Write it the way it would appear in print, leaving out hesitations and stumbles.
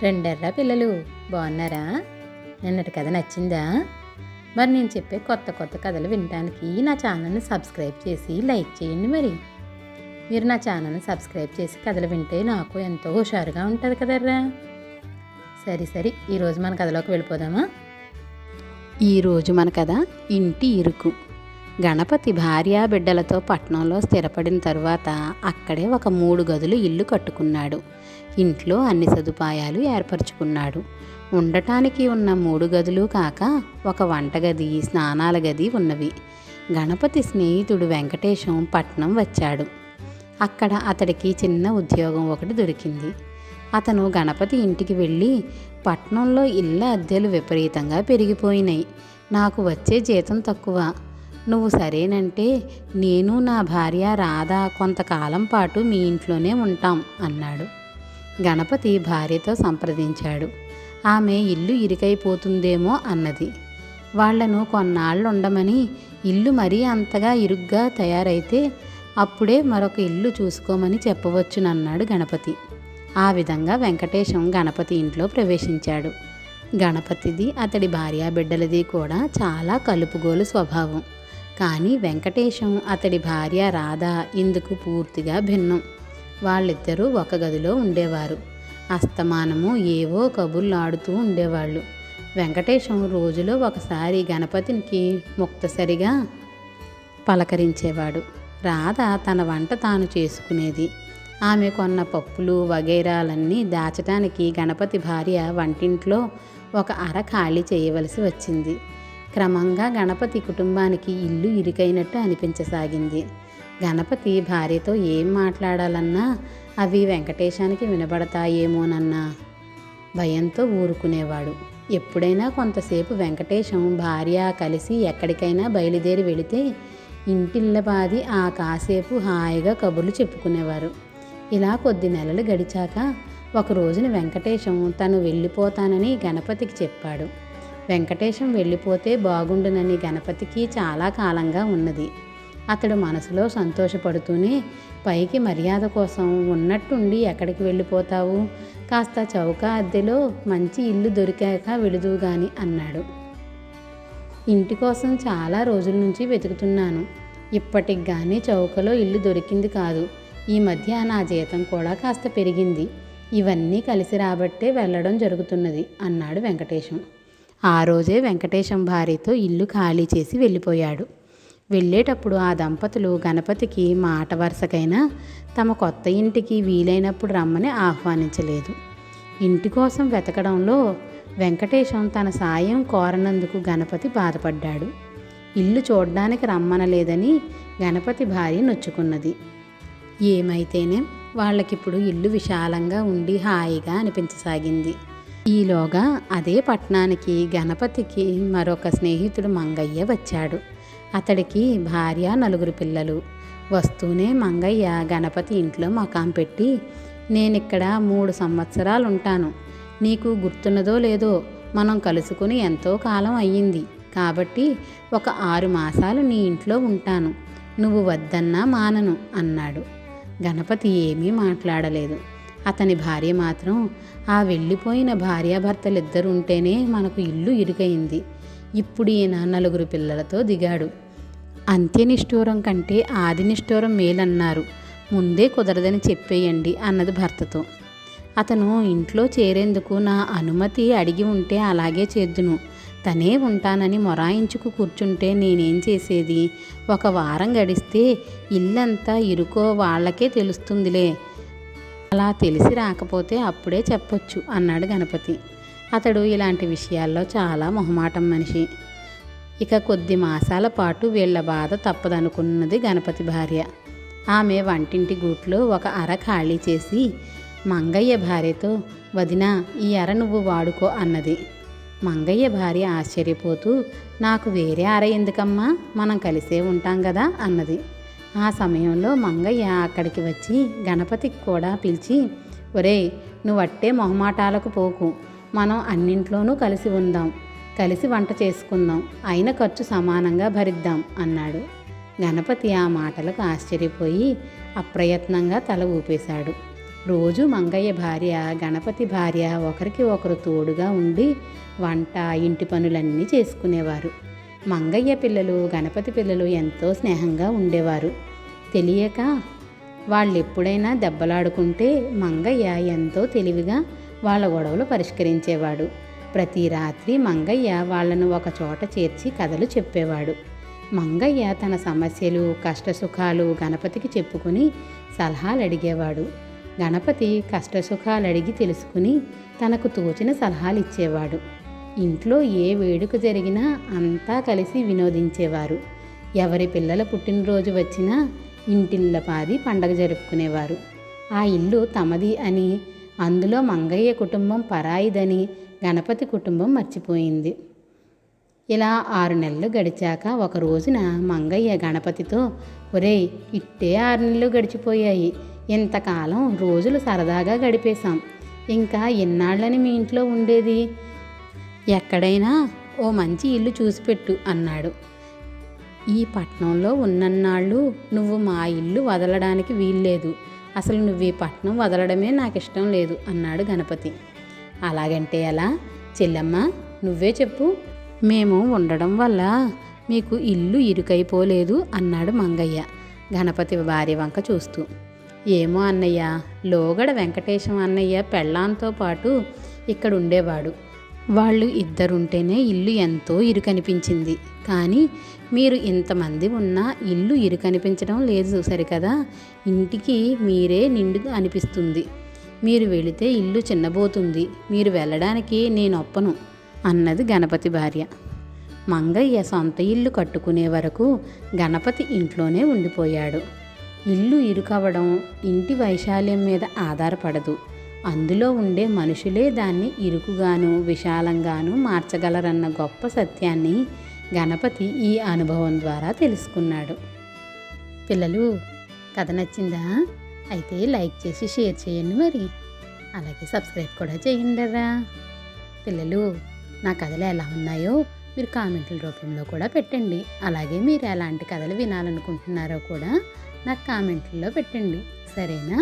రెండెర్రా పిల్లలు బాగున్నారా? నిన్నటి కథ నచ్చిందా? మరి నేను చెప్పే కొత్త కొత్త కథలు వినడానికి నా ఛానల్ని సబ్స్క్రైబ్ చేసి లైక్ చేయండి. మరి మీరు నా ఛానల్ని సబ్స్క్రైబ్ చేసి కథలు వింటే నాకు ఎంతో హుషారుగా ఉంటుంది కదర్రా. సరే ఈరోజు మన కథలోకి వెళ్ళిపోదామా? ఈరోజు మన కథ ఇంటి ఇరుకు. గణపతి భార్య బిడ్డలతో పట్నంలో స్థిరపడిన తరువాత అక్కడే ఒక 3 గదులు ఇల్లు కట్టుకున్నాడు. ఇంట్లో అన్ని సదుపాయాలు ఏర్పరచుకున్నాడు. ఉండటానికి ఉన్న 3 గదులు కాక ఒక వంటగది, స్నానాల గది ఉన్నవి. గణపతి స్నేహితుడు వెంకటేశం పట్నం వచ్చాడు. అక్కడ అతడికి చిన్న ఉద్యోగం ఒకటి దొరికింది. అతను గణపతి ఇంటికి వెళ్ళి, పట్నంలో ఇళ్ళ అద్దెలు విపరీతంగా పెరిగిపోయినాయి, నాకు వచ్చే జీతం తక్కువ, నువ్వు సరేనంటే నేను నా భార్య రాధ కొంతకాలం పాటు మీ ఇంట్లోనే ఉంటాం అన్నాడు. గణపతి భార్యతో సంప్రదించాడు. ఆమె ఇల్లు ఇరుకైపోతుందేమో అన్నది. వాళ్లను కొన్నాళ్ళు ఉండమని, ఇల్లు మరీ అంతగా ఇరుగ్గా తయారైతే అప్పుడే మరొక ఇల్లు చూసుకోమని చెప్పవచ్చునన్నాడు గణపతి. ఆ విధంగా వెంకటేశం గణపతి ఇంట్లో ప్రవేశించాడు. గణపతిది అతడి భార్యా బిడ్డలది కూడా చాలా కలుపుగోలు స్వభావం. కానీ వెంకటేశం అతడి భార్య రాధ ఇందుకు పూర్తిగా భిన్నం. వాళ్ళిద్దరూ ఒక గదిలో ఉండేవారు. అస్తమానము ఏవో కబుర్లాడుతూ ఉండేవాళ్ళు. వెంకటేశం రోజులో ఒకసారి గణపతికి ముక్తసరిగా పలకరించేవాడు. రాధ తన వంట తాను చేసుకునేది. ఆమె కొన్న పప్పులు వగైరాలన్నీ దాచటానికి గణపతి భార్య వంటింట్లో ఒక అర ఖాళీ చేయవలసి వచ్చింది. క్రమంగా గణపతి కుటుంబానికి ఇల్లు ఇరుకైనట్టు అనిపించసాగింది. గణపతి భార్యతో ఏం మాట్లాడాలన్నా అవి వెంకటేశానికి వినబడతాయేమోనన్న భయంతో ఊరుకునేవాడు. ఎప్పుడైనా కొంతసేపు వెంకటేశం భార్య కలిసి ఎక్కడికైనా బయలుదేరి వెళితే ఇంటిల్లపాది ఆ కాసేపు హాయిగా కబుర్లు చెప్పుకునేవారు. ఇలా కొద్ది నెలలు గడిచాక ఒక రోజున వెంకటేశం తను వెళ్ళిపోతానని గణపతికి చెప్పాడు. వెంకటేశం వెళ్ళిపోతే బాగుండునని గణపతికి చాలా కాలంగా ఉన్నది. అతడు మనసులో సంతోషపడుతూనే, పైకి మర్యాద కోసం ఉన్నట్టుండి ఎక్కడికి వెళ్ళిపోతావు, కాస్త చౌక అద్దెలో మంచి ఇల్లు దొరికాక వెళుదువు గాని అన్నాడు. ఇంటి కోసం చాలా రోజుల నుంచి వెతుకుతున్నాను, ఇప్పటికి కానీ చౌకలో ఇల్లు దొరికింది కాదు. ఈ మధ్య నా జీతం కూడా కాస్త పెరిగింది. ఇవన్నీ కలిసి రాబట్టే వెళ్ళడం జరుగుతున్నది అన్నాడు వెంకటేశం. ఆ రోజే వెంకటేశం భార్యతో ఇల్లు ఖాళీ చేసి వెళ్ళిపోయాడు. వెళ్ళేటప్పుడు ఆ దంపతులు గణపతికి మాట వరుసకైనా తమ కొత్త ఇంటికి వీలైనప్పుడు రమ్మని ఆహ్వానించలేదు. ఇంటి కోసం వెతకడంలో వెంకటేశం తన సాయం కోరనందుకు గణపతి బాధపడ్డాడు. ఇల్లు చూడ్డానికి రమ్మనలేదని గణపతి భార్య నొచ్చుకున్నది. ఏమైతేనే వాళ్ళకిప్పుడు ఇల్లు విశాలంగా ఉండి హాయిగా అనిపించసాగింది. ఈలోగా అదే పట్టణానికి గణపతికి మరొక స్నేహితుడు మంగయ్య వచ్చాడు. అతడికి భార్య, 4 పిల్లలు. వస్తూనే మంగయ్య గణపతి ఇంట్లో మకాం పెట్టి, నేనిక్కడ 3 సంవత్సరాలు ఉంటాను, నీకు గుర్తున్నదో లేదో మనం కలుసుకుని ఎంతో కాలం అయ్యింది, కాబట్టి ఒక 6 మాసాలు నీ ఇంట్లో ఉంటాను, నువ్వు వద్దన్నా మానను అన్నాడు. గణపతి ఏమీ మాట్లాడలేదు. అతని భార్య మాత్రం, ఆ వెళ్ళిపోయిన భార్యాభర్తలిద్దరుంటేనే మనకు ఇల్లు ఇరుకైంది, ఇప్పుడు ఈయన 4 పిల్లలతో దిగాడు, అంత్యనిష్ఠూరం కంటే ఆదినిష్ఠూరం మేలన్నారు, ముందే కుదరదని చెప్పేయండి అన్నది భర్తతో. అతను ఇంట్లో చేరేందుకు నా అనుమతి అడిగి ఉంటే అలాగే చేద్దును, తనే ఉంటానని మొరాయించుకు కూర్చుంటే నేనేం చేసేది, 1 వారం గడిస్తే ఇల్లంతా ఇరుకో వాళ్ళకే తెలుస్తుందిలే, అలా తెలిసి రాకపోతే అప్పుడే చెప్పొచ్చు అన్నాడు గణపతి. అతడు ఇలాంటి విషయాల్లో చాలా మొహమాటం మనిషి. ఇక కొద్ది మాసాల పాటు వీళ్ల బాధ తప్పదనుకున్నది గణపతి భార్య. ఆమె వంటింటి గూట్లో ఒక అర ఖాళీ చేసి మంగయ్య భార్యతో, వదినా ఈ అర నువ్వు వాడుకో అన్నది. మంగయ్య భార్య ఆశ్చర్యపోతూ, నాకు వేరే అర ఎందుకమ్మా, మనం కలిసే ఉంటాం కదా అన్నది. ఆ సమయంలో మంగయ్య అక్కడికి వచ్చి గణపతికి కూడా పిలిచి, ఒరేయ్ నువ్వట్టే మొహమాటాలకు పోకు, మనం అన్నింట్లోనూ కలిసి ఉందాం, కలిసి వంట చేసుకుందాం, అయిన ఖర్చు సమానంగా భరిద్దాం అన్నాడు. గణపతి ఆ మాటలకు ఆశ్చర్యపోయి అప్రయత్నంగా తల ఊపేశాడు. రోజు మంగయ్య భార్య గణపతి భార్య ఒకరికి ఒకరు తోడుగా ఉండి వంట ఇంటి పనులన్నీ చేసుకునేవారు. మంగయ్య పిల్లలు గణపతి పిల్లలు ఎంతో స్నేహంగా ఉండేవారు. తెలియక వాళ్ళెప్పుడైనా దెబ్బలాడుకుంటే మంగయ్య ఎంతో తెలివిగా వాళ్ళ గొడవలు పరిష్కరించేవాడు. ప్రతి రాత్రి మంగయ్య వాళ్ళను ఒక చోట చేర్చి కథలు చెప్పేవాడు. మంగయ్య తన సమస్యలు కష్టసుఖాలు గణపతికి చెప్పుకుని సలహాలు అడిగేవాడు. గణపతి కష్టసుఖాలు అడిగి తెలుసుకుని తనకు తోచిన సలహాలు ఇచ్చేవాడు. ఇంట్లో ఏ వేడుక జరిగినా అంతా కలిసి వినోదించేవారు. ఎవరి పిల్లల పుట్టినరోజు వచ్చినా ఇంటిల్లపాది పండగ జరుపుకునేవారు. ఆ ఇల్లు తమది అని, అందులో మంగయ్య కుటుంబం పరాయిదని గణపతి కుటుంబం మర్చిపోయింది. ఇలా 6 నెలలు గడిచాక ఒక రోజున మంగయ్య గణపతితో, ఒరేయ్, ఇట్టే 6 నెలలు గడిచిపోయాయి. ఇంతకాలం రోజులు సరదాగా గడిపేశాం. ఇంకా ఎన్నాళ్ళని మీ ఇంట్లో ఉండేది? ఎక్కడైనా ఓ మంచి ఇల్లు చూసిపెట్టు అన్నాడు. ఈ పట్నంలో ఉన్నన్నాళ్ళు నువ్వు మా ఇల్లు వదలడానికి వీల్లేదు. అసలు నువ్వు ఈ పట్నం వదలడమే నాకు ఇష్టం లేదు అన్నాడు గణపతి. అలాగంటే ఎలా? చెల్లెమ్మ, నువ్వే చెప్పు. మేము ఉండడం వల్ల మీకు ఇల్లు ఇరుకైపోలేదు అన్నాడు మంగయ్య గణపతి భార్య వంక చూస్తూ. ఏమో అన్నయ్య, లోగడ వెంకటేశం అన్నయ్య పెళ్ళాంతో పాటు ఇక్కడ ఉండేవాడు. వాళ్ళు ఇద్దరుంటేనే ఇల్లు ఎంతో ఇరుకనిపించింది. కానీ మీరు ఇంతమంది ఉన్నా ఇల్లు ఇరుకనిపించడం లేదు సరికదా. ఇంటికి మీరే నిండుగా అనిపిస్తుంది. మీరు వెళితే ఇల్లు చిన్నబోతుంది. మీరు వెళ్ళడానికి నేను ఒప్పను అన్నది గణపతి భార్య. మంగయ్య సొంత ఇల్లు కట్టుకునే వరకు గణపతి ఇంట్లోనే ఉండిపోయాడు. ఇల్లు ఇరుకవడం ఇంటి వైశాల్యం మీద ఆధారపడదు. అందులో ఉండే మనుషులే దాన్ని ఇరుకుగాను విశాలంగాను మార్చగలరన్న గొప్ప సత్యాన్ని గణపతి ఈ అనుభవం ద్వారా తెలుసుకున్నాడు. పిల్లలు, కథ నచ్చిందా? అయితే లైక్ చేసి షేర్ చేయండి. మరి అలాగే సబ్స్క్రైబ్ కూడా చేయండిరా. పిల్లలు, నా కథలు ఎలా ఉన్నాయో మీరు కామెంట్ల రూపంలో కూడా పెట్టండి. అలాగే మీరు ఎలాంటి కథలు వినాలనుకుంటున్నారో కూడా నాకు కామెంట్లలో పెట్టండి. సరేనా?